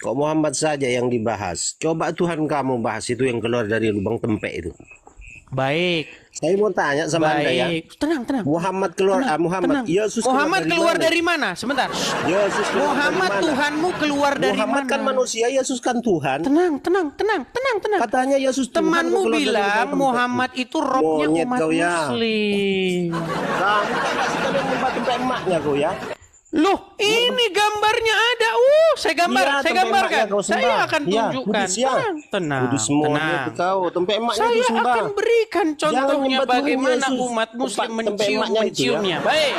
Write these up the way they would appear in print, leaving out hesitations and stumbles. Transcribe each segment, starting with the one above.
Kok Muhammad saja yang dibahas? Coba Tuhan kamu bahas itu yang keluar dari lubang tempe itu. Baik. Saya mau tanya sama Anda ya. Baik. Tenang, tenang. Muhammad keluar, Tenang, Muhammad, tenang. Yesus Muhammad keluar mana? dari mana? Sebentar. Yesus keluar Muhammad dari mana? Tuhanmu keluar dari Muhammad mana? kan manusia, Yesus kan Tuhan. Tenang, tenang, tenang, tenang, tenang. Katanya Yesus Tuhan. Temanmu kok keluar dari bilang lubang tempe. Muhammad itu robnya Monyet umat kau ya. Muslim. Kamu kan gak suka dengan tempat tempe emaknya kau ya. Loh, ini gambarnya ada. Saya gambar, Iya, saya tempe gambarkan. emaknya kau sembah. Saya akan Iya, tunjukkan. kudus ya. Tenang, tenang, Kudus monyet tenang. kau, tempe emaknya Saya itu sembah. akan berikan contohnya nyembah Tuhan bagaimana Yesus. umat Muslim Tempe emaknya itu ya. menciumnya. Baik,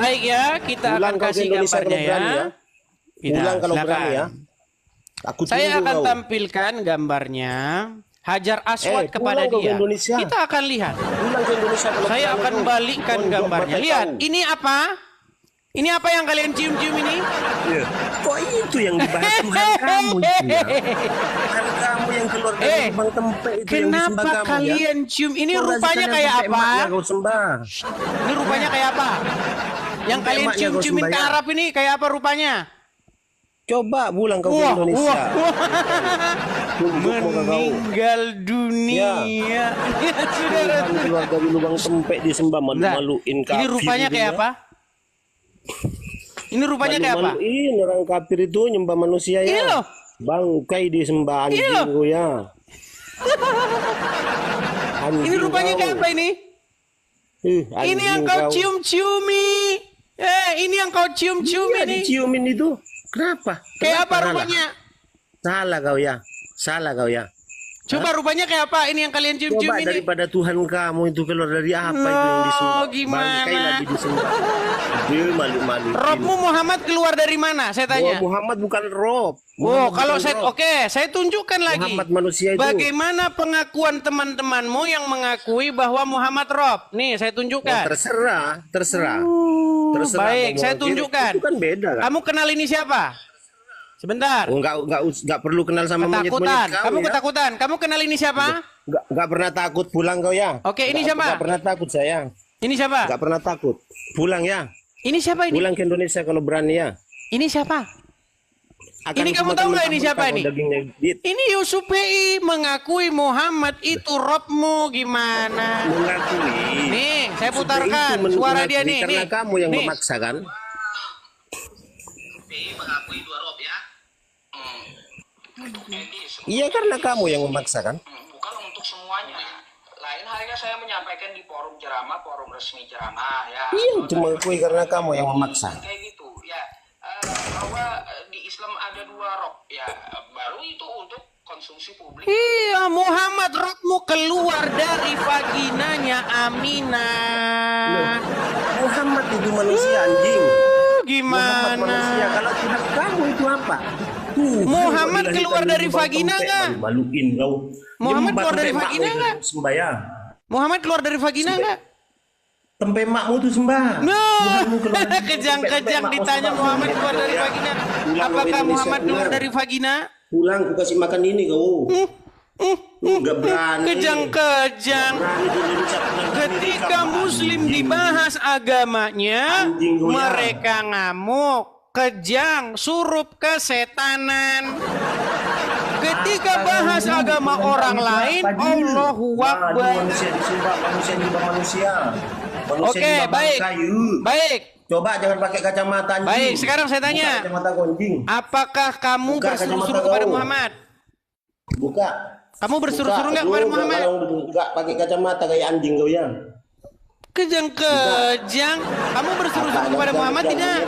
baik ya, kita Pulang akan kau ke kasih Indonesia gambarnya kalau berani ya. ya. Pulang kalau silakan. berani ya. Aku Saya tunggu akan kau. tampilkan gambarnya. Hajar Aswad pulang kepada kau ke dia. Indonesia. Kita akan lihat. Pulang ke Indonesia kalau Saya berani akan kau. balikkan Kau gambarnya. buat Lihat, tahu. ini apa? Ini apa yang kalian cium-cium ini? Iya. Kok itu yang dibahas Tuhan kamu itu ya? Tuhan kamu yang keluar dari lubang tempe itu yang disembah Kenapa kamu ya? kalian cium? Ini Kau rupanya rasakan kayak tempe apa? emaknya kau sembah. Ini rupanya kayak apa? Yang Tempe kalian emaknya kau cium-ciumin ke sembah ya? Arab ini kayak apa rupanya? Coba pulang kau ke Indonesia. Tunjuk muka kau. Meninggal dunia. Ya, saudara. Tuhan keluar dari lubang tempe disembah, malu-maluin kafir. Ini rupanya itu kayak ya. apa? Ini rupanya kayak apa? Malu-maluin orang kafir itu nyembah manusia ya. Ini loh. Bangkai disembah Ini anjing loh. kau ya. Ini rupanya kayak apa ini? Ini yang kau cium-ciumi. Ini yang kau cium-ciumi Iya, nih. diciumin itu. Kenapa? Kayak apa Kenapa rupanya? Salah kau ya. Salah kau ya. Coba rupanya kayak apa? Ini yang kalian cium-cium Coba ini. daripada Tuhan kamu itu keluar dari apa itu yang disembah? Gimana? Bangkai lagi disembah. Dia malu-malu. Robmu Muhammad keluar dari mana? Saya tanya. Muhammad bukan Rob. Oh, Muhammad kalau bukan saya Rob. oke, saya tunjukkan lagi. Muhammad manusia itu. Bagaimana pengakuan teman-temanmu yang mengakui bahwa Muhammad Rob? Nih, saya Oh, tunjukkan. terserah. Terserah Baik, mau saya ngomong. tunjukkan. Itu kan beda kan. Kamu kenal ini siapa? Sebentar. Oh, enggak perlu kenal sama Ketakutan. monyet-monyet Kamu ya. ketakutan. Kamu kenal ini siapa? Enggak pernah takut, pulang kau ya. Oke, ini siapa? Enggak pernah takut sayang. Ini siapa? Enggak pernah takut. Pulang ya. Ini siapa ini? Pulang ke Indonesia kalau berani ya. Ini siapa? Akan Ini kamu kumakan tahu nggak ini mentah-mentah siapa kau ini? dagingnya gigit. Ini Yusuf PI mengakui Muhammad itu Robmu. Gimana? Mengakui. Nih, saya Sudah putarkan itu suara mengakui dia nih. Karena Nih. kamu yang Nih. memaksa kan. Mengakui dua Rob ya. Iya karena kamu yang memaksa kan. Bukan untuk semuanya. Lain halnya saya menyampaikan di forum ceramah, forum resmi ceramah ya. Iya cuma mengakui karena kamu yang memaksa. Kayak gitu ya. Bahwa di Islam ada dua Rob ya. Baru itu untuk konsumsi publik. Iya, Muhammad Robmu keluar dari vaginanya Aminah. Muhammad itu manusia anjing. Muhammad Gimana? manusia. Kalau Tuhan kamu itu apa? Muhammad keluar dari vagina nggak? Maluin kau. Muhammad Nyembah keluar dari tempe vagina makmu nggak? itu sembahyang. Muhammad keluar dari vagina nggak? Tempe makmu itu sembah. No, Tuhanmu keluar dari kejang-kejang tempe ditanya makmu Muhammad sembah. keluar dari Ya. vagina. Pulang ke Apakah Indonesia, Muhammad keluar pulang. dari vagina? Pulang aku kasih makan ini kau. Enggak berani. Kejang-kejang. Berani di Indonesia, pulang ke Ketika Indonesia, Muslim anjing. dibahas agamanya, Anjing goyang. mereka ngamuk, kejang, surup kesetanan. Ketika bahas agama orang lain, Allahu Akbar. Manusia disembah, manusia nyembah manusia. Manusia Oke, nyembah baik. bangsa, yuk. Baik, Coba jangan pakai kacamata anjing. baik. Sekarang saya tanya, Buka kacamata kau, anjing. apakah kamu Buka berseru-seru kacamata kepada kau. Muhammad? Buka. Kamu berseru-seru nggak kepada Muhammad? Kalau enggak pakai kacamata kayak anjing kau ya. Kejang-kejang. Kamu berseru-seru kepada Muhammad tidak?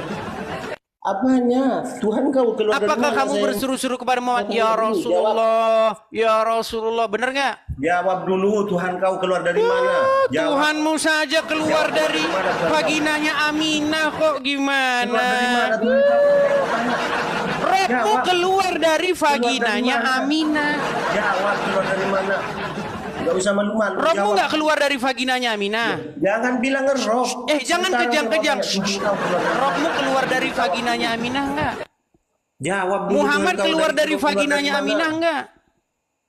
Apanya? Tuhan kau keluar dari Apakah mana, kamu sayang? berseru-seru kepada Muhammad? Jawab Ya dulu, Rasulullah, ya Rasulullah. Benar nggak? Jawab dulu, Tuhan kau keluar dari mana? Jawab. Tuhanmu saja keluar Jawab dari dari mana, Tuhan? vaginanya Aminah kok Keluar dari mana gimana? Tuhan kau? Robmu Jawab. keluar dari vaginanya mana? Aminah. Jawab keluar dari mana? Enggak usah malu-malu. Robmu jawab. nggak keluar dari vaginanya Aminah. Jangan bilang ngerob. Jangan Sekarang kejang-kejang. kalau tanya, Tuhan kau keluar dari mana? Robmu keluar dari vaginanya Aminah nggak? Jawab dulu, Muhammad Tuhan kau keluar dari keluar vaginanya mana? Aminah nggak?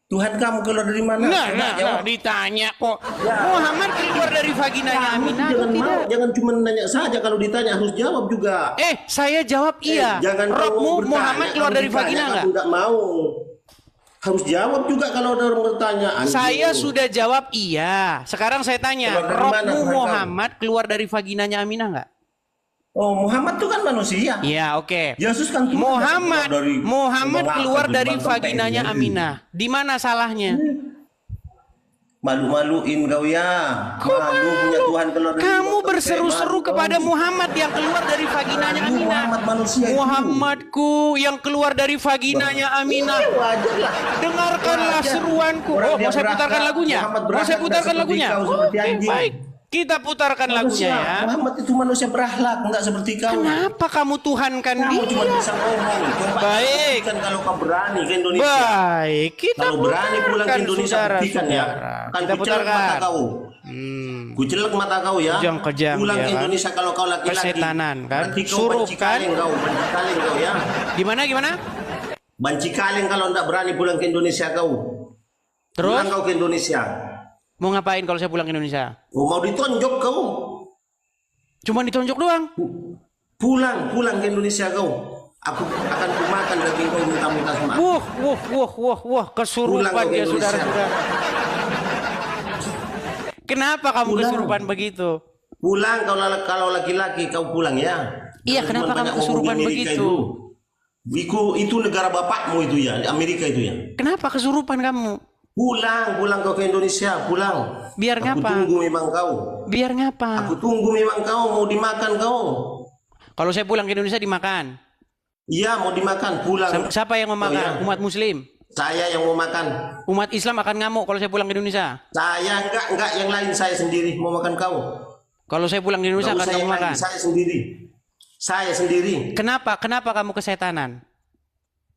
Tuhan kamu keluar dari mana? Nah, ditanya kok. Muhammad keluar dari vaginanya Aminah atau tidak? Jangan cuma nanya saja, kalau ditanya harus jawab juga. Saya jawab iya. Jangan Robmu bertanya, Muhammad keluar kalau dari ditanya, vagina kamu enggak? Enggak mau. Harus jawab juga kalau ada orang bertanya. Saya sudah jawab iya. Sekarang saya tanya, Keluar dari mana, Robmu Tuhan Muhammad keluar dari vaginanya Aminah enggak? Oh, Muhammad itu kan manusia. Iya, oke. Yesus kan Tuhan. Muhammad keluar dari vaginanya Aminah. Di mana salahnya? Malu-maluin kau ya. Malu punya Tuhan keluar dari Kamu lubang berseru-seru tempe, kepada malu. Muhammad yang keluar dari vaginanya Malu, Aminah. Muhammad manusia itu. Muhammadku yang keluar dari vaginanya Aminah. Iya, wajar lah. Dengarkanlah Wajar. seruanku. Orang Oh, dia mau saya berakhlak. putarkan lagunya? Muhammad Mau saya berakhlak putarkan tidak lagunya? seperti kau, seperti Oke, anjing. baik. Kita putarkan lagunya ya. Muhammad itu manusia berakhlak, enggak seperti kau. Kenapa kamu tuhankan Kamu cuma dia? bisa ngomong. Coba Baik. buktikan kalau kau berani ke Indonesia. Baik, kita Kalau berani pulang ke putarkan, Indonesia, buktikan ya. Kan Kita kucelek mata putarkan. kau. Kucelek mata kau ya. Kejam-kejam, Pulang ya ke kan? Indonesia kalau kau laki-laki. Kesetanan, kan? Berarti kau Suruh, banci kan? kaleng kau, banci kaleng kau ya. Gimana? Banci kaleng kalau enggak berani pulang ke Indonesia kau. Terus Pulang kau ke Indonesia. mau ngapain kalau saya pulang ke Indonesia? Oh, mau ditonjok kau. Cuma ditonjok doang. Pulang ke Indonesia kau. Aku akan kumakan daging kau minta-minta sama aku. Wah, kesurupan Pulang ke dia Indonesia. saudara-saudara. Kenapa kamu Pulang. kesurupan begitu? Pulang kalau laki-laki kau pulang ya. Iya, Jangan kenapa cuma kamu banyak kesurupan ngomong di Amerika begitu? Itu negara bapakmu itu ya, di Amerika itu ya. Kenapa kesurupan kamu? Pulang kau ke Indonesia, pulang. Biar Aku ngapa? tunggu memang kau. Biar ngapa? Aku tunggu memang kau, mau dimakan kau. Kalau saya pulang ke Indonesia dimakan. Iya, mau dimakan, pulang. Siapa yang memakan? Oh, iya. Umat Muslim. Saya yang mau makan. Umat Islam akan ngamuk kalau saya pulang ke Indonesia. Saya enggak yang lain, saya sendiri mau makan kau. Kalau saya pulang ke Indonesia Enggak akan usah kamu yang lain, makan. Saya sendiri. Kenapa kamu kesetanan?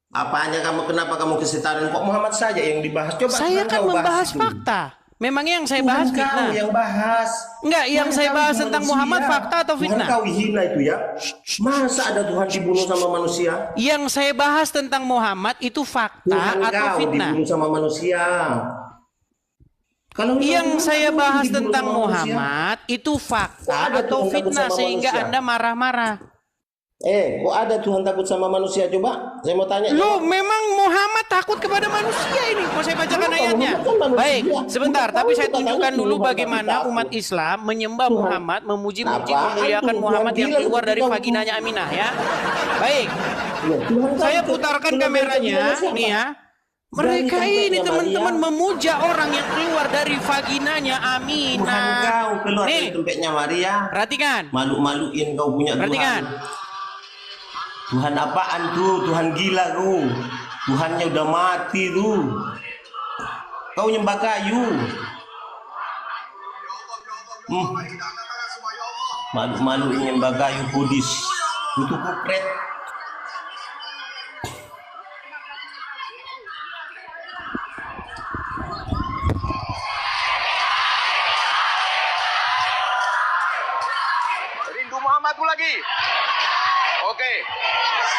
Kenapa kamu kesetanan? Kok Muhammad saja yang dibahas? Coba Saya Tuhan kan kau membahas bahas itu. fakta. Memangnya yang saya Tuhan bahas kau fitnah? yang bahas. Enggak, yang Tuhan saya kau bahas itu tentang manusia. Muhammad fakta atau fitnah? Tuhan kau hina itu ya. Masa ada Tuhan dibunuh sama manusia? Yang saya bahas tentang Muhammad itu fakta Tuhan atau kau fitnah? dibunuh sama manusia. Kalau Yang Tuhan saya kau bahas dibunuh tentang sama manusia. Muhammad itu fakta Kok ada atau Tuhan takut fitnah sama sehingga manusia? Anda marah-marah. Kok ada Tuhan takut sama manusia? Coba, saya mau tanya. Loh, memang Muhammad takut kepada manusia ini. Mau saya bacakan Kenapa? ayatnya? Muhammad kan manusia. Baik, sebentar. Muhammad Tapi saya tahu tunjukkan katanya dulu Tuhan bagaimana takut. umat Islam menyembah Tuhan. Muhammad, memuji-muji, Apaan memuliakan tuh? Muhammad Tuhan yang bilang keluar dari Tuhan. vaginanya Aminah ya. Baik, Ya, Tuhan saya takut. putarkan Tuhan kameranya takut sama nih ya. siapa? Mereka Berani ini tempatnya, teman-teman Maria. memuja orang yang keluar dari vaginanya Tuhan Aminah. kau keluar Nih, dari tempatnya Maria. perhatikan. Malu-maluin kau punya Perhatikan. Tuhan. Tuhan apaan tuh? Tuhan gila tuh. Tuhannya udah mati tuh. Kau nyembah kayu. Malu-maluin nyembah kayu Buddhis. Itu kupret. Rindu Muhammadmu lagi. Oke,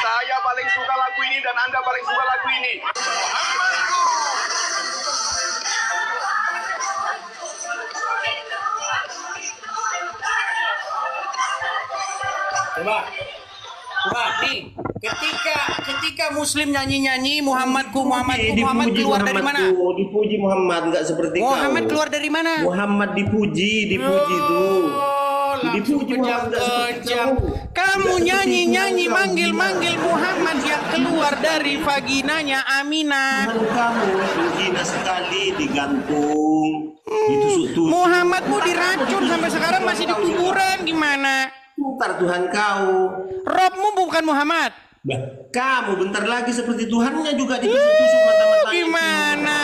saya paling suka lagu ini dan Anda paling suka lagu ini. Muhammadku. Coba nih, ketika Muslim nyanyi-nyanyi Muhammadku Muhammad Dipuji keluar dari mana? Muhammadku, dipuji Muhammad, enggak seperti Muhammad kau. keluar dari mana? Muhammad dipuji tuh. Langsung Dipuji Muhammad, enggak seperti kejam-kejam. kau. Kamu Enggak nyanyi-nyanyi seperti kau, manggil-manggil gila. Muhammad yang keluar dari vaginanya Aminah. Tuhan kamu itu hina sekali, digantung, ditusuk-tusuk. Muhammadmu diracun sampai sekarang masih di kuburan gimana? Bentar Tuhan kau. Robmu bukan Muhammad. Bah, kamu bentar lagi seperti Tuhannya juga ditusuk-tusuk mata-matanya. Gimana?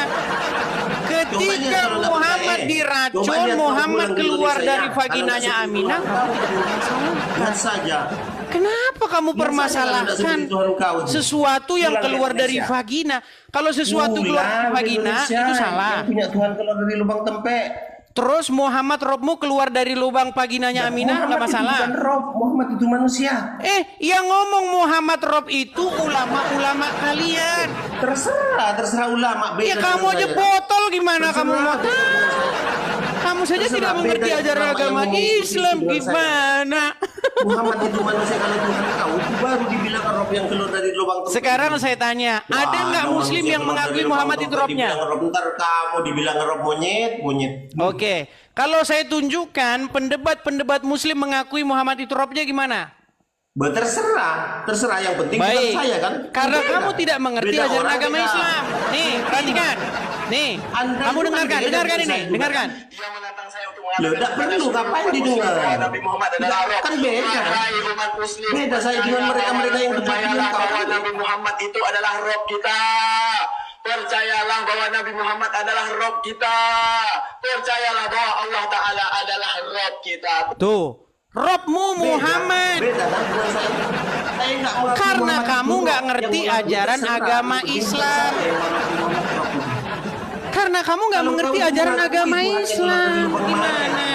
Ketika Coba lihat, Muhammad coba diracun, lihat, Muhammad kalau pulang ke keluar Indonesia, dari ya. vaginanya Kalau nggak Aminah, seperti kamu tidak bermasalah. Lihat saja. Kenapa kamu Lihat saja kalau nggak permasalahkan seperti Tuhan kau. sesuatu yang Pulang ke keluar dari Indonesia. vagina? Kalau sesuatu keluar dari Pulang ke vagina Indonesia, itu salah. yang punya Tuhan keluar dari lubang tempe. Terus Muhammad Robmu keluar dari lubang vaginanya Aminah, nggak masalah. Bukan Rob, Muhammad itu manusia. Yang ngomong Muhammad Rob itu ulama-ulama kalian. Terserah ulama. Beda Ya kamu dengan aja saya. botol gimana kamu mau? Kamu saja Terserah, tidak mengerti beda ajaran ulama agama yang ngomong Islam dengan saya. gimana? Muhammad itu manusia, kalau Tuhan kau itu baru dibilang Rob yang keluar dari lubang tempat. Sekarang saya tanya, ada nggak Muslim yang mengakui Muhammad itu Robnya? Dibilang Rob, ntar kamu dibilang Rob monyet. Oke, kalau saya tunjukkan pendebat-pendebat Muslim mengakui Muhammad itu Robnya gimana? Terserah yang penting bukan Baik, saya kan. karena Beda. kamu tidak mengerti Beda ajaran orang, agama beda. Islam. Nih, perhatikan. Nih, Anda kamu itu dengarkan, kan beda dengarkan dengan ini, saya juga. dengarkan. Yang menantang saya untuk Loh, tidak perlu, ngapain didengar? Nabi Muhammad adalah Rob. Kan beda. Wahai umat muslim, Beda saya dengan mereka-mereka yang percayalah berpikir bahwa Nabi Muhammad itu adalah Rob kita. Percayalah bahwa Nabi Muhammad adalah Rob kita. Percayalah bahwa Allah Ta'ala adalah Rob kita. Tuh, Robmu Muhammad. Beda kan dengan saya. Saya nggak mengaku Karena Muhammad kamu itu nggak Rob. ngerti Yang mengaku ajaran terserah. agama Itu bukan Islam. saya yang mengaku Muhammad Rob itu. Karena kamu nggak Kalau mengerti kau ajaran mengakui agama Tuhan yang Islam. keluar dari lubang Gimana? mana,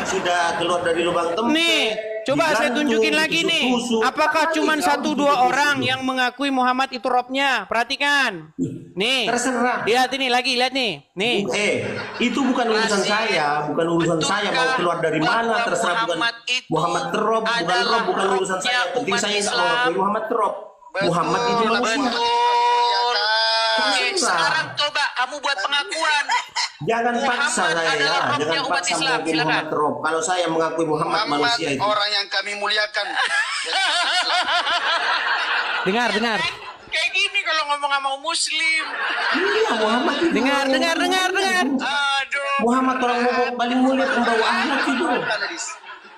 sudah keluar dari lubang tempat. Nih, coba saya tunjukin lagi nih. Apakah cuma 1-2 orang yang mengakui Muhammad itu Robnya? Perhatikan. Nih, Terserah. lihat ini lagi, lihat nih. Nih, Itu bukan urusan saya, bukan urusan saya mau keluar dari mana, terserah. Bukan Muhammad Rob, bukan urusan saya. Yang penting saya nggak mau mengakui Muhammad Rob. Muhammad itu manusia. Oke, sekarang coba kamu buat pengakuan. Jangan paksa Muhammad saya, adalah jangan Robnya umat paksa Islam. mengakui Silakan. Muhammad Rob. Kalau saya mengakui Muhammad manusia itu. orang yang kami muliakan. dengar. Kayak gini kalau ngomong sama muslim. Iya, Muhammad itu. Dengar. Aduh. Muhammad orang ngomong paling mulia pembawa akhlak itu.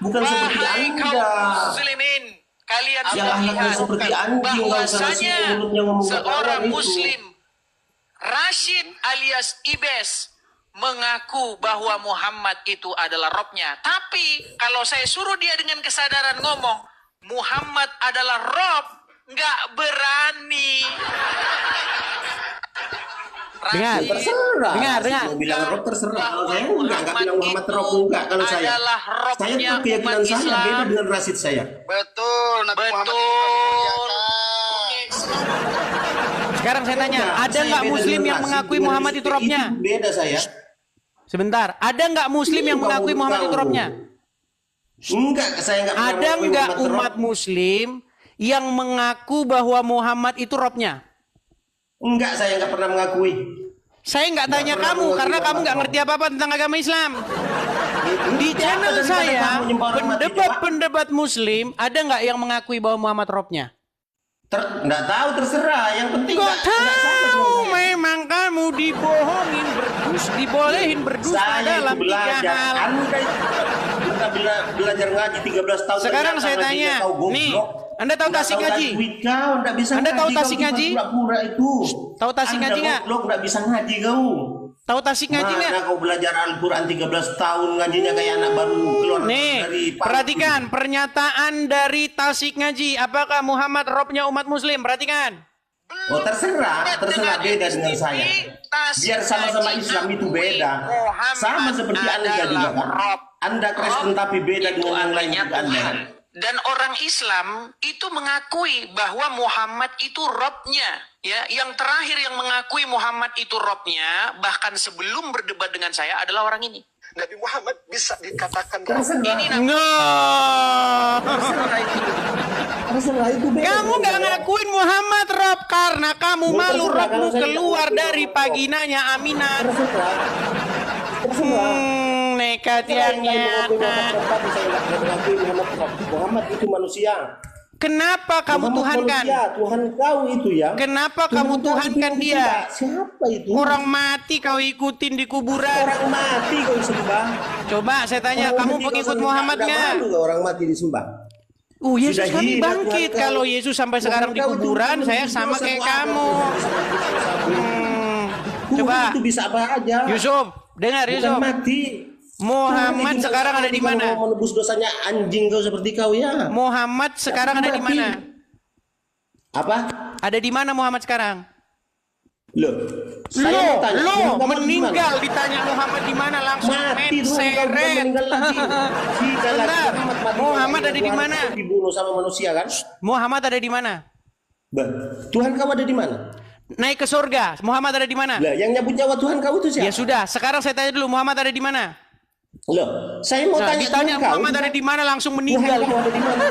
Bukan seperti Wahai kaum Anda. muslimin, kalian Yang sudah akhlaknya lihat seperti anjing, nggak usah nasi bahwasanya mulutnya ngomong seorang itu. muslim Rashid alias Ibes mengaku bahwa Muhammad itu adalah Robnya. Tapi kalau saya suruh dia dengan kesadaran ngomong Muhammad adalah Rob, nggak berani. Dengar. Rashid Terserah. Dengar. Mau bilang Rob terserah. Kalau saya bahwa enggak bilang Muhammad Rob enggak. Kalau saya, adalah Robnya saya tuh keyakinan umat saya Islam. beda dengan Rashid saya. Betul, Nabi Muhammad itu kami Betul. muliakan. Sekarang saya tanya, Enggak, ada saya nggak beda Muslim dengan yang Rashid. mengakui Dengan Muhammad itu Robnya? Beda saya. Sebentar, ada nggak Muslim yang Ini mengakui kau Muhammad itu tahu. Robnya? Enggak, saya enggak pernah Ada mengakui nggak Muhammad umat Rob. Muslim yang mengaku bahwa Muhammad itu Robnya? Enggak, saya enggak pernah mengakui. Saya nggak tanya pernah kamu mengakui karena kamu Muhammad nggak Rob. ngerti apa-apa tentang agama Islam. Di Siapa channel daripada saya, kamu nyembah orang mati, pendebat-pendebat Muslim ada nggak yang mengakui bahwa Muhammad Robnya? Enggak tahu, terserah. Yang penting Kok enggak sama tahu? dengan saya. Memang kamu dibolehin berdusta Saya dalam itu 3 belajar. hal. Anda itu pernah belajar ngaji 13 tahun. Sekarang ternyata saya ngajinya tanya, kau goblok. nih, Anda tahu Nggak tasik tahu ngaji? tajwid kau, nggak bisa Anda tahu ngaji, tasik kau cuma ngaji? pura-pura itu. Tahu tasik ngaji nggak? Anda goblok, nggak bisa ngaji kau. Tahu tasik ngaji nggak? Mana kau belajar Al-Quran 13 tahun ngajinya kayak anak baru keluar Nih, dari perhatikan pernyataan dari tasik ngaji. Apakah Muhammad Robnya umat Muslim? Perhatikan. Oh terserah beda dengan saya. Biar sama-sama Islam itu beda. Sama seperti Anda juga kan. Anda Kristen tapi beda Itu dengan yang lain artinya juga Anda. Tuhan. Dan orang Islam itu mengakui bahwa Muhammad itu Robnya. Ya, yang terakhir yang mengakui Muhammad itu Robnya, bahkan sebelum berdebat dengan saya adalah orang ini. Nabi Muhammad bisa dikatakan Terserah. Ini No. Terserah itu beda. Kamu nggak ngakuin Muhammad Rob karena kamu Oh, malu terserah, Robmu kalau saya keluar nggak dari ngakuin paginanya Aminah. Terserah. Nekat Saya yang nggak mengakui nyata. Muhammad Rob, tapi saya nggak mengakui Muhammad Rob. Muhammad itu manusia. Kenapa kamu Muhammad tuhankan? manusia, Tuhan kau itu ya. Kenapa Tuhan kamu kau itu tuhankan yang dia? disembah. Siapa itu? Orang mati kau ikutin di kuburan. Orang mati kau sembah. Coba saya tanya, Orang kamu mati kau pengikut sembah. Muhammad Nggak nggak? malu kau orang mati disembah. Yesus Sudah kami gila bangkit. Tuhan kau. Kalau Yesus sampai sekarang di Tuhan kau itu kuburan, Tuhan saya itu sama dosa kayak Tuhan. kamu. Tuhan Coba. itu bisa apa aja. Yusuf, dengar Bukan Yusuf. mati. Muhammad Tuhan itu sekarang ada di bukan mana? mau menebus dosanya anjing kau seperti kau ya. Muhammad sekarang ada di mati. mana? Apa? Ada di mana Muhammad sekarang? Loh, saya mau tanya, Lo Tuhan kamu meninggal di mana? ditanya Muhammad di mana langsung Mati Tuhan kamu bukan seret. meninggal lagi. Jika lagi Benar. mati, Muhammad lagi, ada di Tuhan mana? kamu dibunuh sama manusia kan? Muhammad ada di mana? Bah, Tuhan kamu ada di mana? Naik ke surga. Muhammad ada di mana? Lah, yang nyabut nyawa Tuhan kamu itu siapa? Ya sudah, sekarang saya tanya dulu, Muhammad ada di mana? Loh, saya mau Nah, tanya ditanya Tuhan kau, Muhammad ada di mana langsung Tuhan meninggal. kamu ada di mana?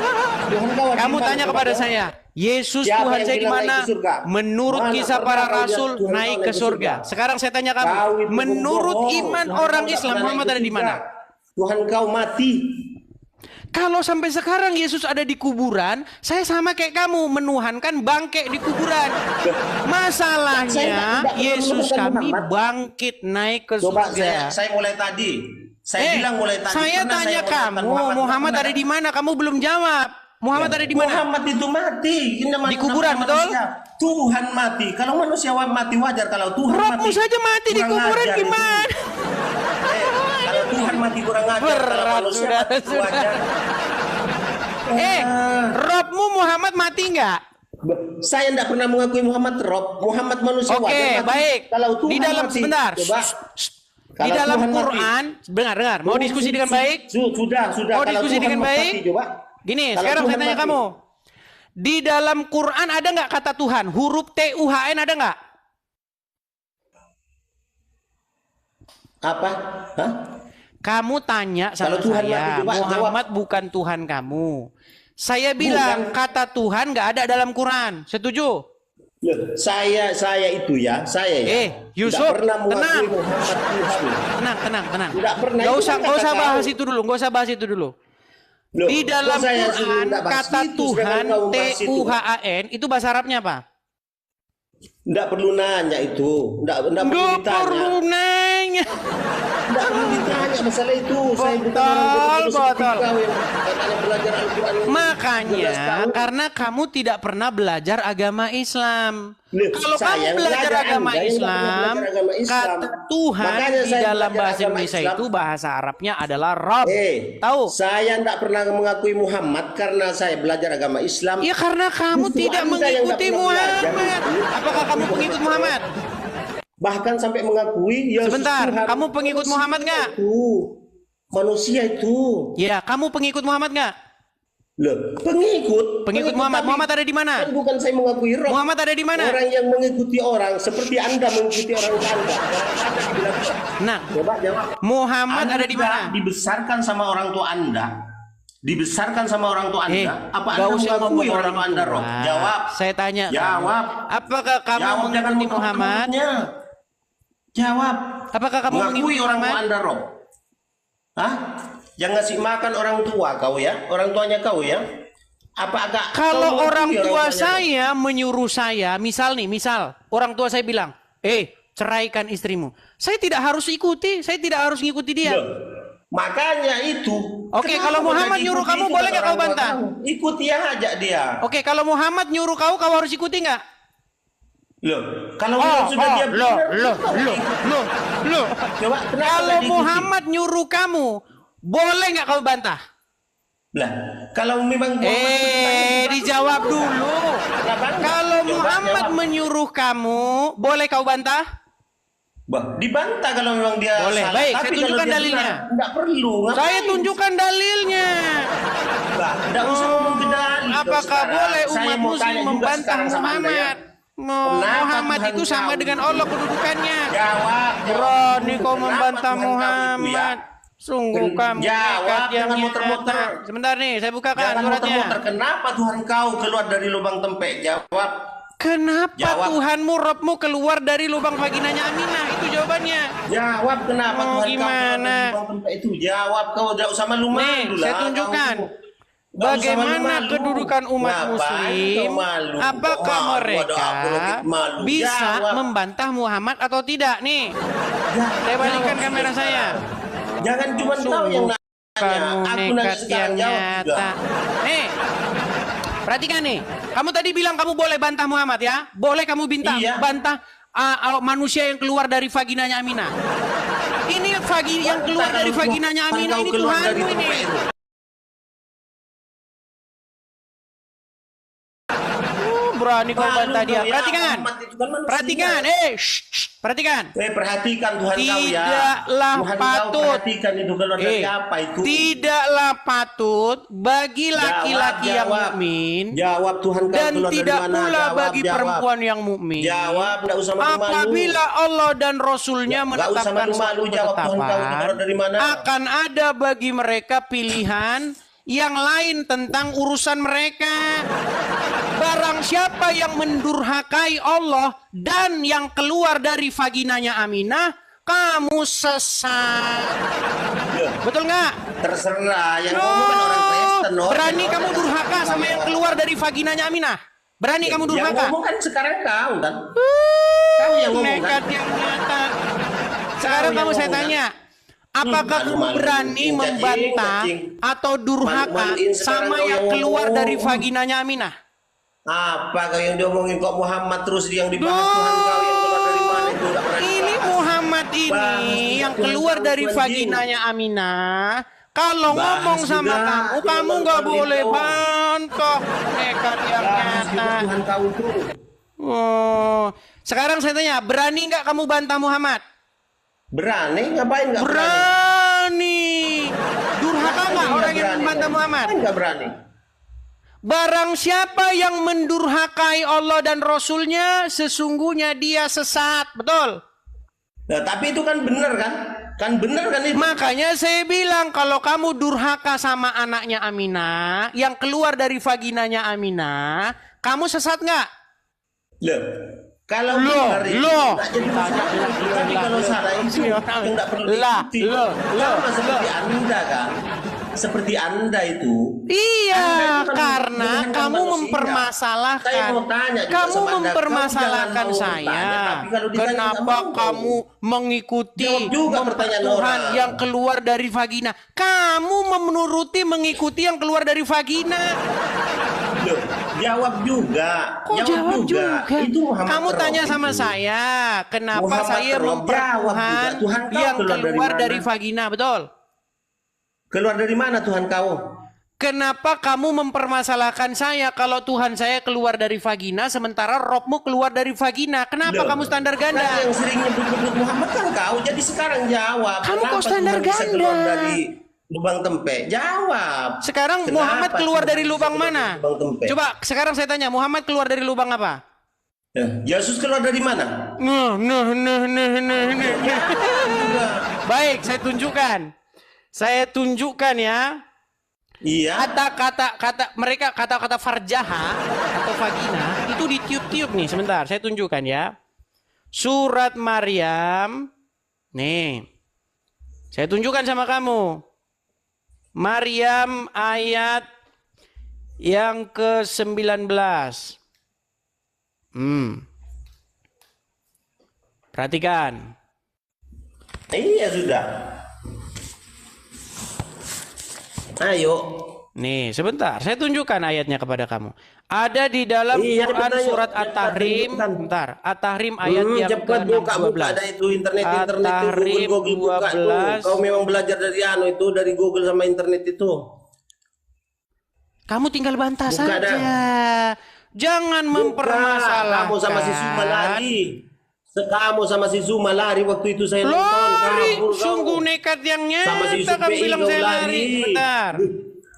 Tuhan kau ada Kamu di mana? tanya kepada saya, Yesus Siapa Tuhan yang saya di bilang mana? naik ke surga? Menurut Mana kisah pernah para kau lihat rasul Tuhan kau naik ke surga. Sekarang saya tanya Kau kamu, itu menurut pembohong. iman Tuhan orang kau tak Islam pernah Muhammad naik ke ada di surga. mana? Tuhan kau mati. Kalau sampai sekarang Yesus ada di kuburan, saya sama kayak kamu menuhankan bangke di kuburan. Masalahnya Saya tidak Yesus menuhankan kami Muhammad. bangkit naik ke Coba surga. saya mulai tadi. Saya bilang mulai tadi. Saya pernah tanya menuhankan kamu, Muhammad ada di mana? Kamu belum jawab. Muhammad ada di mana? Muhammad itu mati. Di kuburan, betul? Tuhan mati. Kalau manusia mati wajar. Kalau Tuhan Robmu mati. saja mati di kurang kuburan ajar itu. gimana? Kalau Tuhan mati kurang ajar. Kalau Berat, manusia sudah, mati sudah. wajar. Robmu Muhammad mati nggak? Saya tidak pernah mengakui Muhammad Rob. Muhammad manusia Oke, wajar mati. baik. Kalau Tuhan Di dalam mati, sebentar. coba. Di Kalau dalam Tuhan mati. Quran, dengar. Mau diskusi dengan baik? Sudah. Mau Kalau diskusi Tuhan dengan mati, baik? coba. Gini, Kalau sekarang saya Tuhan tanya mati. kamu. Di dalam Quran ada nggak kata Tuhan? Huruf T-U-H-N ada nggak? Apa? Hah? Kamu tanya sama Kalau Tuhan saya, mati, coba Muhammad bukan Tuhan kamu. Saya bilang kata Tuhan nggak ada dalam Quran. Setuju? Loh, saya itu ya, saya ya. Yusuf, tidak pernah mengakui tenang. Muhammad Tuhan. Tenang. Tidak pernah. Nggak Itu usah kan kata bahas kau. itu dulu. Nggak usah bahas itu dulu. Loh, Di dalam kok saya suruh Quran tidak bahas kata itu, Tuhan sedangkan kau bahas itu? T-U-H-A-N itu bahasa Arabnya apa? Tidak perlu nanya itu. Tidak perlu Nggak ditanya. perlu nanya. Tidak perlu ditanya masalah itu. Saya bukan Betul, orang bodoh seperti betul. kau yang katanya belajar Al-Quran. 12 Makanya tahun. karena kamu tidak pernah belajar agama Islam. Loh, Kalau saya kamu belajar belajar agama Anda yang nggak pernah Islam, belajar agama Islam. kata Tuhan Makanya di saya dalam belajar bahasa agama Indonesia Islam. itu bahasa Arabnya adalah Rabb. Tahu? Saya tidak pernah mengakui Muhammad karena saya belajar agama Islam. Ya karena kamu Justru tidak Anda yang mengikuti nggak pernah belajar Muhammad. itu. Apakah kamu pengikut Muhammad? Bahkan sampai mengakui ya Sebentar, Tuhan. kamu pengikut Muhammad nggak? Manusia itu. Ya, kamu pengikut Muhammad nggak? Loh, pengikut Muhammad. tapi Muhammad ada di mana? Kan bukan saya mengakui roh. Muhammad ada di mana? Orang yang mengikuti orang seperti Anda mengikuti orang Anda. Nah, Coba jawab. Muhammad ada di mana? Dibesarkan sama orang tua Anda. Dibesarkan sama orang tua Anda. Apa nggak Anda usah mengakui ngomong orang orang tua Anda roh? tua. Jawab. Saya tanya Jawab. kamu, apakah kamu Jawab, jangan mengikuti potong Muhammad? mulutnya. Jawab. Apakah kamu Mengakui mengikuti orang tua Muhammad? Anda roh? Hah? Yang ngasih makan orang tua kau ya? Orang tuanya kau ya? Apakah Kalau kau orang mengakui tua tuanya saya menyuruh saya, misal orang tua saya bilang, ceraikan istrimu. Saya tidak harus ikuti, saya tidak harus ngikuti dia. Loh, makanya itu. Oke, Kenapa kalau kau Muhammad jadi nyuruh ikuti kamu, itu boleh kata nggak kau orang tua bantah? kamu? Ikuti aja dia. Oke, kalau Muhammad nyuruh kau harus ikuti nggak? Loh, kalau sudah dia benar, Loh. coba kenapa Kalau nggak diikuti? Muhammad nyuruh kamu, boleh nggak kau bantah? Lah, kalau memang Muhammad Dijawab dulu. Kenapa enggak? Kalau Coba Muhammad jawab. menyuruh kamu, boleh kau bantah? Bah, dibantah kalau memang dia Boleh, salah. baik, Tapi saya kalau tunjukkan dia dalilnya. benar, enggak perlu. Saya Ngapain? tunjukkan dalilnya. Bah, enggak usah ngomong ke dalil. Apakah sekarang. boleh Saya umat mau muslim tanya juga membantah sekarang sama Anda, ya. Muhammad? Kenapa Muhammad Tuhan itu sama kau dengan itu? Allah kedudukannya. Jawab. Berani kau Kenapa membantah Tuhan kau itu, ya? Muhammad. Sungguh kamu Jawab, nekat yang jangan muter-muter. nyata. Sebentar nih, saya bukakan Jangan suratnya. muter-muter. Kenapa Tuhan kau keluar dari lubang tempek? Jawab. Kenapa Jawab. Tuhanmu, Robmu keluar dari lubang vaginanya Aminah? Itu jawabannya. Jawab kenapa Mau Tuhan gimana? kau keluar dari lubang tempek itu? Jawab kau, enggak usah malu-malu Nih, lah. saya tunjukkan. Kau. Nggak usah Bagaimana malu-malu. kedudukan umat Ngapain muslim? kau malu? Apakah Kok malu? Ada mereka apologet malu? bisa Jawab. membantah Muhammad atau tidak? Nih, saya balikkan kamera saya. Jangan cuma kau yang nanya. Kamu Aku nekat nanya yang sekarang, jawab nyata. juga. Nih, perhatikan nih. Kamu tadi bilang kamu boleh bantah Muhammad ya? Boleh kamu Iya. bantah manusia yang keluar dari vaginanya Aminah. Ini yang keluar dari vaginanya Aminah ini Kau keluar dari Tuhanmu ini. tempat itu. berani kau Malu bantah dia. kau, ya, Perhatikan. Muhammad itu kan manusia. Perhatikan. Perhatikan. Perhatikan Tuhan kau ya. Tidaklah Tuhan patut. kau perhatikan itu keluar dari apa itu? Tidaklah patut bagi laki-laki yang Jawab. mukmin Jawab Tuhan kau dan keluar tidak dari mana? pula Jawab, bagi jawab. perempuan yang mukmin. Jawab, enggak usah malu-malu. Apabila Allah dan Rasulnya Nggak usah menetapkan malu-malu, suatu jawab Tuhan kau itu ketetapan, keluar dari mana? akan ada bagi mereka pilihan yang lain tentang urusan mereka. Barang siapa yang mendurhakai Allah dan yang keluar dari vaginanya Aminah, kamu sesat. Ya, Betul nggak? terserah. Yang ngomong kan orang Kristen. no? Berani Orang kamu durhaka sama yang keluar dari vaginanya Aminah? Berani kamu Yang durhaka? ngomong kan sekarang kau kan. Kau yang ngomong kan. Nekat yang nyata. Sekarang Kau yang kamu saya ngomong, tanya, apakah kamu malu-maluin, berani cacing, membantah cacing. atau durhaka Malu-maluin sekarang sama kau yang yang keluar ngomong. dari vaginanya Aminah? Apa kau yang diomongin kok Muhammad terus yang dibahas Tuhan kau yang keluar dari mana itu enggak berani. Ini Muhammad Bahas ini juga yang Tuhan keluar kau, dari Tuhan vaginanya Aminah. Kalau Bahas ngomong sama juga kamu Tuhan nggak kau boleh itu. bantah. Nekat yang Bahas juga nyata. Tuhan kau itu. Oh, sekarang saya tanya, berani nggak kamu bantah Muhammad? Berani ngapain enggak berani? Berani. Durhaka nggak Ngapain orang yang berani? membantah Muhammad? Ngapain enggak berani? Barang siapa yang mendurhakai Allah dan Rasulnya, sesungguhnya dia sesat. Betul? Nah, tapi itu kan benar kan? Kan benar kan itu? Makanya saya bilang, kalau kamu durhaka sama anaknya Aminah, yang keluar dari vaginanya Aminah, kamu sesat nggak? Loh, kalau Loh, benar itu loh. enggak jadi masalah. Tapi kalau salah itu yang enggak perlu Lah, diikuti. loh, Sama seperti Anda kan? Seperti Anda itu. Iya, Anda itu kan karena menyenangkan kamu manusia. mempermasalahkan. Saya mau tanya juga Kamu sama Anda. mempermasalahkan Kamu jangan mau saya. bertanya, tapi kalau ditanya Kenapa nggak mau. kamu mengikuti Jawab juga pertanyaan Tuhan orang. yang keluar dari vagina? Kamu menuruti mengikuti yang keluar dari vagina. Loh, jawab juga. Kok jawab juga? Itu Muhammad Kamu Rob tanya itu. sama saya, kenapa Muhammad saya Rob, jawab mempertuhan juga. Tuhan kau yang keluar dari keluar mana? dari vagina, betul? Keluar dari mana Tuhan kau? Kenapa kamu mempermasalahkan saya kalau Tuhan saya keluar dari vagina sementara Robmu keluar dari vagina? Kenapa Loh, kamu standar kan ganda? yang sering nyebut-nyebut Muhammad kan kau. Jadi sekarang jawab. Kamu kok Kenapa standar Tuhan bisa ganda? keluar dari lubang tempe? Jawab. Sekarang Kenapa Muhammad keluar Tuhan dari bisa lubang keluar mana? dari lubang tempe? Coba sekarang saya tanya, Muhammad keluar dari lubang apa? Yesus keluar dari mana? Nah. Baik, saya tunjukkan. Saya tunjukkan ya. Iya. Kata-kata farjaha atau vagina itu ditiup-tiup nih. Sebentar, saya tunjukkan ya. Surat Maryam. Nih. Saya tunjukkan sama kamu. Maryam ayat yang ke-19. Perhatikan. Iya sudah. Ayo. Nih, sebentar. Saya tunjukkan ayatnya kepada kamu. Ada di dalam Iya, Quran cepetan, yuk. surat Cepetan, At-Tahrim. cepetan. Bentar. At-Tahrim ayat yang Cepat buka ada ke-612. itu internet itu At-Tahrim Google buka tuh. 12. Kau memang belajar dari itu dari Google sama internet itu. Kamu tinggal bantah Buka saja. dah. Jangan Buka. mempermasalahkan. Kamu sama si Zuma lari. Kamu sama si Zuma lari waktu itu saya nonton. Lari, Kabur kau. sungguh nekat yang Sama si nyata. Kamu Yusuf bilang kau saya lari. Bentar.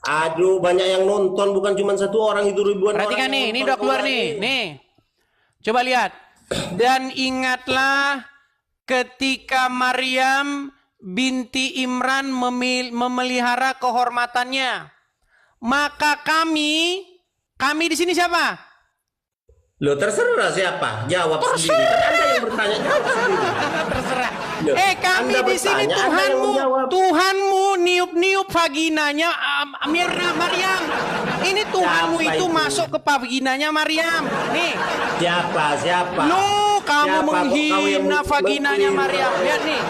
Aduh, banyak yang nonton, bukan cuma satu orang, itu ribuan Perhatikan orang. nih, yang ini nonton udah keluar kau nih. lari. Nih. Coba lihat. Dan ingatlah ketika Maryam binti Imran memelihara kehormatannya. Maka kami di sini siapa? Loh, terserah siapa, jawab sendiri. Kan Anda yang bertanya, jawab sendiri. Terserah. Loh, Kami Anda di sini bertanya, Anda yang menjawab. Tuhanmu niup-niup vaginanya Maryam. Ini Tuhanmu Siapa itu itu? masuk ke vaginanya Maryam. Nih. Siapa? Loh, kamu Siapa? Kok kau yang menghina vaginanya mengklaim? Maryam. Lihat nih.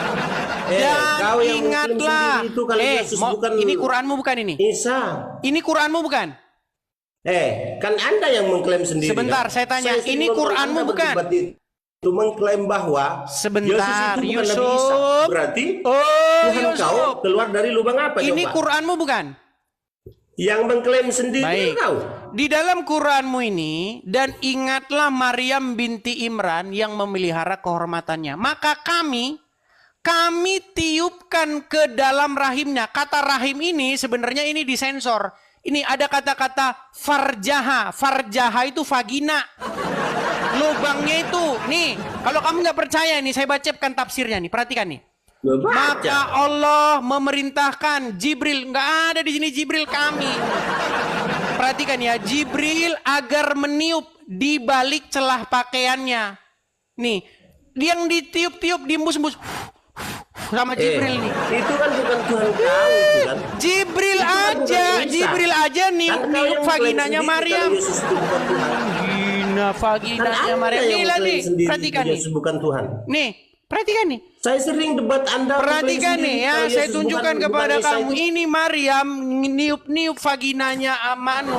Dan kau yang ingatlah. mengklaim sendiri itu kalau Yesus bukan Ini Quranmu bukan ini? Isa. Ini Quranmu bukan? Kan Anda yang mengklaim sendiri. Sebentar, kan? saya tanya, sering ini nonton Quranmu Anda bukan? berdebat itu mengklaim bahwa Sebentar, Yesus itu bukan Nabi Isa. Yusuf. Berarti Oh, Tuhan Yusuf. kau keluar dari lubang apa Ini coba? Quranmu bukan? Yang mengklaim sendiri Baik. kau. Di dalam Quranmu ini, dan ingatlah Maryam binti Imran yang memelihara kehormatannya. Maka kami tiupkan ke dalam rahimnya. Kata rahim ini sebenarnya ini disensor. Ini ada kata-kata farjaha. Farjaha itu vagina. Lubangnya itu. Nih, kalau kamu nggak percaya nih, saya bacakan tafsirnya nih. Perhatikan nih. Maka Allah memerintahkan Jibril, nggak ada di sini Jibril kami. Perhatikan ya, Jibril agar meniup di balik celah pakaiannya. Nih, yang ditiup-tiup, diembus-embus sama Jibril nih. Itu kan bukan Tuhan kau itu kan. Jibril Itu kan aja, bukan Isa. Jibril aja Kan niup kau yang vaginanya mengklaim sendiri Maryam. kalau Yesus itu bukan Tuhan. Vaginanya Kan Maryam. Anda yang Nih lah mengklaim nih, sendiri perhatikan nih. Yesus bukan Tuhan. Nih, perhatikan nih. Saya sering debat Anda. Perhatikan mengklaim nih sendiri ya, kalau saya Yesus tunjukkan bukan kepada Isa kamu. itu. Ini Maryam niup-niup vaginanya Amano.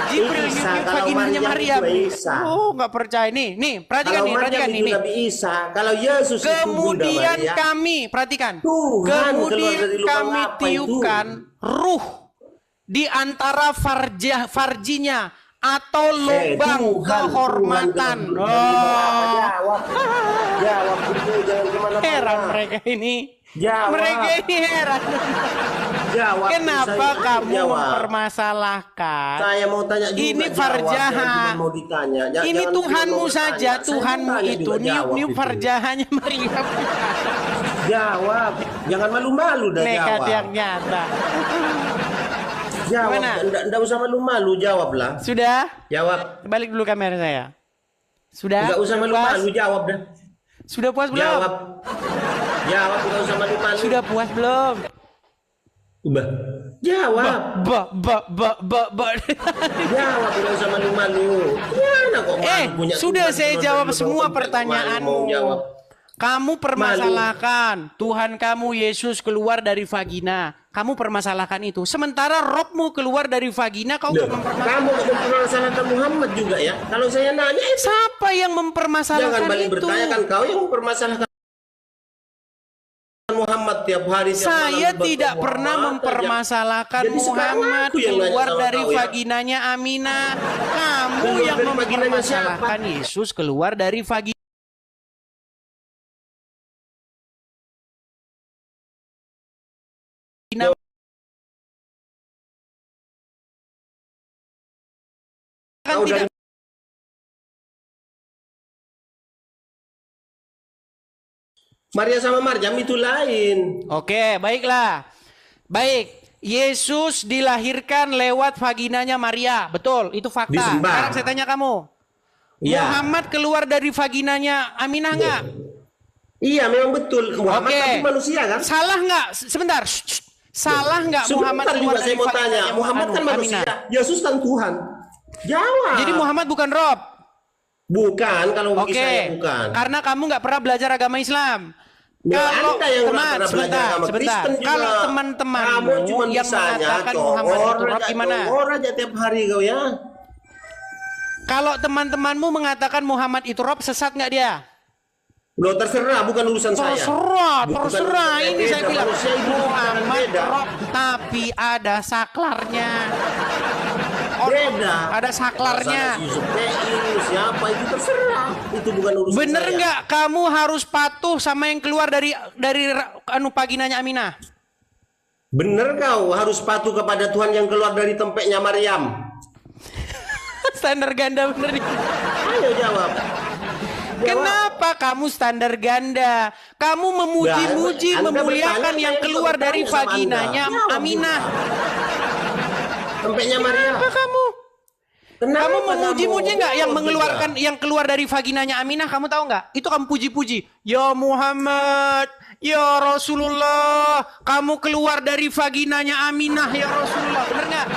Jibril Isa, niup-niup kalau vaginanya Maryam Maryam. itu Isa. Oh, nggak percaya nih, perhatikan Kalau nih, Maryam perhatikan itu nih. Nabi Isa, kalau Yesus itu Bunda Kemudian Maria. kami, perhatikan. Tuhan keluar Kemudian dari lubang kami apa itu? tiupkan ruh di antara farjinya atau lubang kehormatan. Jawab. Jawab dulu, jangan kemana-mana. Heran mereka ini. Jawab. Mereka ini heran. Jawab. Kenapa Saya kamu jawab. mempermasalahkan? Saya mau tanya juga. Ini jawab. farjaha. Jangan cuma mau ditanya. Ini Jangan Tuhanmu cuma mau saja, bertanya. Saya Tuhanmu tanya itu juga, jawab niup-niup itu. farjahanya Maryam. Jawab. Jangan malu-malu dah Nekat jawab. yang nyata. Jawab. Gimana? Nggak usah malu-malu, jawablah. Sudah? Jawab. Balik dulu kamera saya. Sudah? Nggak usah malu-malu, Puas? jawab dah. Sudah puas belum? Jawab. Jawab, nggak usah malu-malu. Sudah puas belum? Ubah. Jawab. Jawab, nggak usah malu-malu. Gimana kok malu punya sudah Tuhan, saya cuma jawab berdua semua tempat, pertanyaanmu. mau jawab. Kamu permasalahkan Tuhan kamu Yesus keluar dari vagina. Kamu permasalahkan itu. Sementara Robmu keluar dari vagina, kau Loh, nggak mempermasalahkan. kamu mempermasalahkan Muhammad juga ya? Kalau saya nanya, Siapa yang jangan mempermasalahkan balik itu? bertanya kan kau yang mempermasalahkan Muhammad tiap hari. Tiap Saya malam tidak berdoa pernah aja. mempermasalahkan Jadi sekarang Muhammad aku yang nanya keluar sama dari kau ya. vaginanya Aminah. Kamu Keluar yang dari vaginanya mempermasalahkan Yesus keluar dari vagina. Kau dari Maria sama Maryam itu lain. Oke, baiklah. Baik, Yesus dilahirkan lewat vaginanya Maria. Betul, itu fakta. Disembah. Sekarang saya tanya kamu. Iya. Muhammad keluar dari vaginanya Aminah nggak? Iya, memang betul. Muhammad Oke. tapi manusia kan? Salah nggak? Sebentar. Salah nggak Muhammad Sebentar keluar juga dari saya mau tanya. vaginanya Muhammad kan manusia. Aminah? Yesus kan Tuhan. Jawab. Jadi Muhammad bukan Rob. Bukan, kalau bagi Oke. saya bukan. Karena kamu nggak pernah belajar agama Islam. Ya, Anda yang nggak pernah belajar sebentar, agama sebentar. Kristen juga. Kalau teman-temanmu Kamu cuma yang bisanya mengatakan Muhammad itu Rob gimana? congor aja tiap hari kau ya. Kalau teman-temanmu mengatakan Muhammad itu Rob, sesat nggak dia? Loh, terserah, bukan urusan saya. Terserah, Bukan terserah. urusan Ini saya beda. bilang Manusia itu Muhammad beda. Rob, tapi ada saklarnya. Beda. Ada saklarnya. Masalah Yusuf PI, siapa itu terserah. Itu bukan urusan Bener saya. nggak kamu harus patuh sama yang keluar dari vaginanya Aminah? Bener kau harus patuh kepada Tuhan yang keluar dari tempeknya Maryam. Standar ganda bener nih. Ayo jawab. Kenapa kamu standar ganda? Kamu memuji-muji, Anda memuliakan bertanya, yang saya keluar bertanya dari sama vaginanya Anda. Jawab Aminah. Tempeknya Maryam. Apa kamu? Kenapa Kamu memuji-muji nggak yang Jawab mengeluarkan juga. yang keluar dari vaginanya Aminah? Kamu tahu nggak? Itu kamu puji-puji. Ya Muhammad, ya Rasulullah, kamu keluar dari vaginanya Aminah ya Rasulullah. Bener nggak?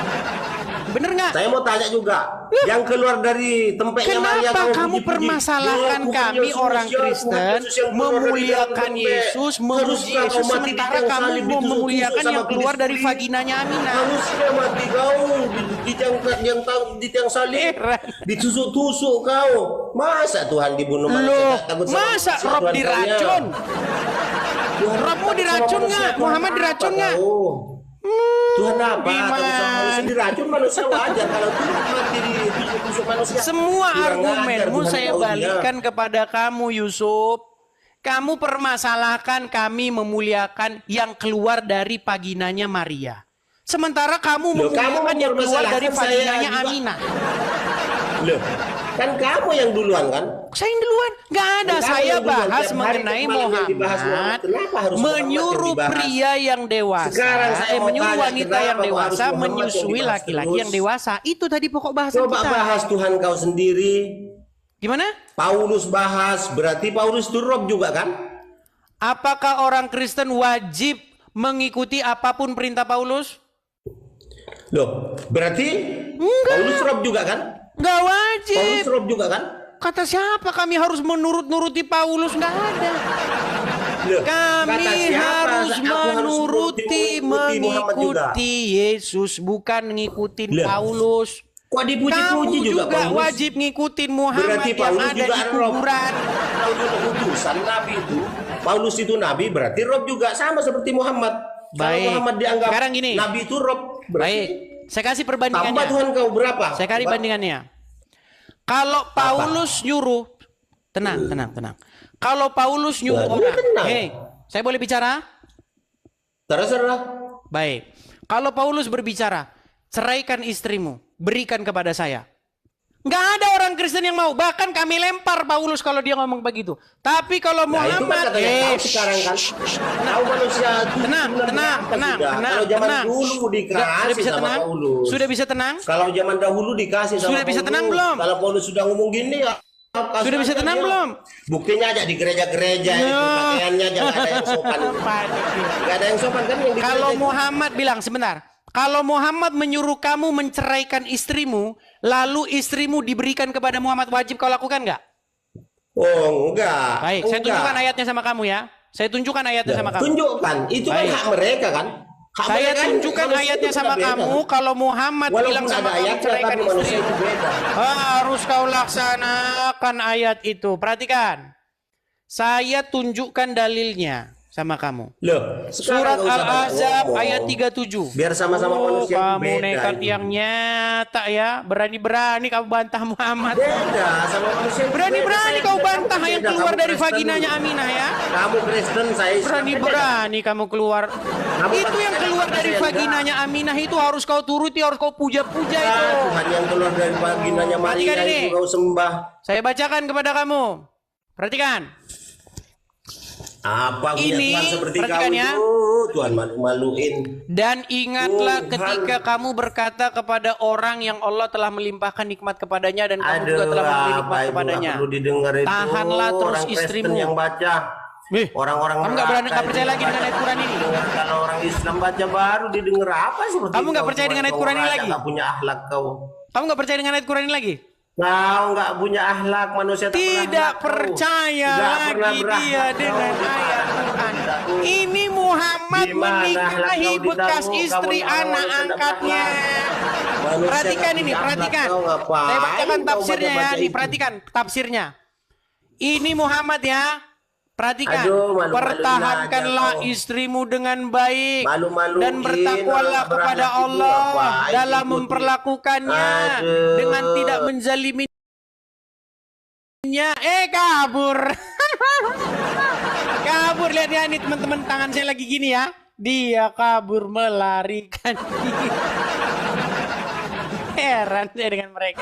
Bener nggak? Saya mau tanya juga, yang keluar dari tempeknya Maria Kenapa kamu puji-puji? permasalahkan Ya, Tuhan kami Yesus, orang ya, Tuhan Kristen Yesus yang keluar dari memuliakan dalam tempek. Yesus, memuji Haruskah Yesus, kau mati di sementara tiang kamu salib, mau ditusuk-tusuk memuliakan sama yang keluar dari kulis-kulis? vaginanya Aminah? Harusnya mati kau di tiang salib, Heran. ditusuk-tusuk kau. Masa Tuhan dibunuh manusia? Loh, Takut sama masa manusia, Rob Tuhan diracun? kalian. Tuhan Robmu takut diracun sama nggak? manusia, Tuhan Muhammad apa diracun nggak? kau? Tuhan apa? Gimana? Manusia diracun, manusia wajar. Kalau Tuhan mati ditusuk manusia. Semua kurang argumenmu ajar, Tuhan saya tahu dia. balikan kepada kamu, Yusuf. Kamu permasalahkan kami memuliakan yang keluar dari vaginanya Maria. Sementara kamu Loh, memuliakan kamu yang keluar dari mempermasalahkan saya vaginanya juga. Aminah. Loh, kan kamu yang duluan kan? Saya yang duluan. Nggak ada. Kamu Saya yang duluan. bahas Tiap hari mengenai kemarin yang dibahas Muhammad Muhammad. Kenapa harus Muhammad yang menyuruh dibahas? pria yang dewasa, Sekarang saya mau menyuruh tanya, wanita kenapa yang kok harus dewasa Muhammad yang menyusui dibahas laki-laki terus? yang dewasa. Itu tadi pokok bahasan Coba kita. bahas Tuhan kau sendiri. Gimana? Paulus bahas, berarti Paulus itu rob juga kan? Apakah orang Kristen wajib mengikuti apapun perintah Paulus? Loh, berarti Enggak. Paulus rob juga kan? Nggak wajib. Paulus rob juga kan? Kata siapa kami harus menurut-nuruti Paulus? Nggak ada. Loh, Kami kata siapa? harus Aku mengikuti Yesus, bukan ngikutin Loh. Paulus. Kok dipuji-puji Kamu juga Paulus? wajib ngikutin Muhammad Berarti yang Paulus ada juga di rob. kuburan. Kalau itu utusan Nabi itu, Paulus itu Nabi, berarti rob juga sama seperti Muhammad. Baik. Kalau Muhammad dianggap Sekarang gini. Nabi itu rob, berarti Baik, saya kasih tambah perbandingannya. Tuhan kau berapa? Saya kasih bandingannya. Kalau Paulus nyuruh, tenang. Kalau Paulus nyuruh Waduh, orang, tenang. hei, saya boleh bicara? Terserah. Baik. Kalau Paulus berbicara, ceraikan istrimu, berikan kepada saya. Nggak ada orang Kristen yang mau. Bahkan kami lempar Paulus kalau dia ngomong begitu. Tapi kalau Nah, itu kan Muhammad, katanya kau sekarang kan. Kau manusia tenang. Kalau zaman dulu dikasih Sudah bisa sama tenang? Paulus. Sudah bisa tenang? Kalau zaman dahulu dikasih sama Sudah bisa Paulus. tenang belum? Kalau Paulus sudah ngomong gini ya. Sudah bisa tenang belum? Buktinya aja di gereja-gereja itu pakaiannya jangan ada yang sopan. Gak ada yang sopan kan yang di Kalau gereja. Muhammad bilang, sebentar. Kalau Muhammad menyuruh kamu menceraikan istrimu, lalu istrimu diberikan kepada Muhammad, wajib kau lakukan nggak? Oh, enggak. Baik, saya Enggak. tunjukkan ayatnya sama kamu ya. Saya tunjukkan ayatnya sama kamu. Tunjukkan. Itu kan Baik. hak mereka kan. Hak Saya mereka kan tunjukkan manusia ayatnya itu sama beda, kamu. kan? Kalau Muhammad bilang Walaupun sama ada kamu ayatnya ceraikan tapi manusia istrimu, itu beda. harus kau laksanakan ayat itu. Perhatikan. Saya tunjukkan dalilnya sama kamu. Loh, Surat sekarang nggak usah Al-Ahzab ngomong. ayat 37. Biar sama-sama manusia itu Kamu beda nekat ini. yang nyata ya. Berani-berani kamu bantah Muhammad. Beda sama manusia itu Berani-berani beda. kau Saya bantah beda. yang Kamu keluar dari Kristen. vaginanya Aminah ya. Kamu Kristen, saya Islam. Berani-berani kamu keluar. Itu yang keluar dari saya vaginanya Aminah itu harus kau turuti, harus kau puja-puja Beda. itu. Tuhan yang keluar dari vaginanya Maria Perhatikan ini. itu kau sembah. Saya bacakan kepada kamu. Perhatikan. Apa punya Ini, Tuhan seperti perhatikan kau ya. itu? Tuhan malu-maluin. Dan ingatlah Tuhan. ketika kamu berkata kepada orang yang Allah telah melimpahkan nikmat kepadanya dan kamu juga telah memberi nikmat apa itu kepadanya. nggak perlu didengar itu. Tahanlah terus orang Kristen istrimu. yang baca. Orang-orang Kamu nggak berani neraka nggak percaya itu lagi dengan ayat Quran ini? dengar. Kalau orang Islam baca baru didengar apa seperti Kamu nggak kau, percaya dengan ayat Tuhan, Quran ini kau lagi? nggak punya akhlak kau. Kamu nggak percaya dengan ayat Quran ini lagi? Kau nggak punya akhlak, manusia tak Tidak berakhlak, kau. percaya Nggak pernah lagi berakhlak, dia kau. dengan Di mana ayat akhlak Quran. kau didaku? Ini Muhammad Di mana akhlak menikahi kau bekas didaku? istri Kamu anak manusia tak angkatnya. berakhlak. Manusia Perhatikan nggak ini, punya akhlak, perhatikan. kau ngapain Saya bacakan kau tafsirnya ya. baca-baca Nih, itu? perhatikan tafsirnya. Ini Muhammad ya. Perhatikan. Aduh, malu-maluin Pertahankanlah aja kau. istrimu dengan baik Malu-maluin, dan bertakwalah orang kepada berakhlak itu Allah ngapain dalam diikuti? memperlakukannya Aduh. dengan tidak menzaliminya. Kabur. Kabur, lihat ya nih teman-teman, tangan saya lagi gini ya. Dia kabur melarikan diri. Heran saya dengan mereka.